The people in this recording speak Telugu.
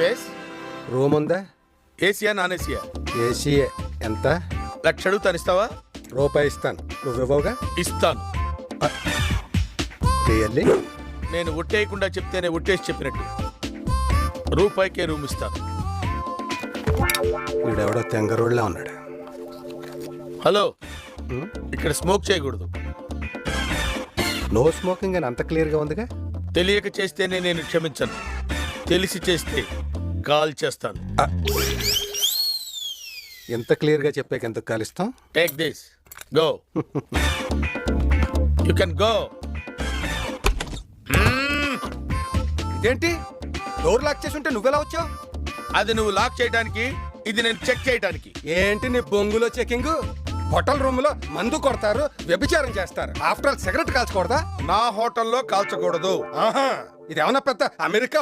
ఎస్. రూమ్ ఉందా? Asia non Asia? ఏసీఏ. ఎంత? 1,00,000 అడుగుతాను, ఇస్తావా? రూపాయి ఇస్తాను. నువ్వు ఇవ్వవుగా? ఇస్తాను. రియల్లీ? నేను ఒట్టేయకుండా చెప్తేనే ఒట్టేసి చెప్పినట్టు. రూపాయికే రూమ్ ఇస్తాను. వీడెవడో తెంగరోడ్లా ఉన్నాడు. హలో, ఇక్కడ స్మోక్ చేయకూడదు. నో స్మోకింగ్ అని అంత క్లియర్గా ఉందిగా. తెలియక చేస్తేనే నేను క్షమించను, తెలిసి చేస్తే కాల్ చేస్తాను. ఎంత క్లియర్గా చెప్పాక ఎందుకు కాలిస్తాం? Take this, go. You can go. ఇదేంటి డోర్ లాక్ చేసి ఉంటే నువ్వెలా వచ్చావు? అది నువ్వు లాక్ చేయడానికి, ఇది నేను చెక్ చేయడానికి. ఏంటి నీ బొంగులో చెకింగ్? హోటల్ రూమ్ లో మందు కొడతారు, వ్యభిచారం చేస్తారు. ఆఫ్టర్ ఆల్ సిగరెట్ కాల్చకూడదా? నా హోటల్లో కాల్చకూడదు. ఆహా, ఇదేమన్నా పెద్ద అమెరికా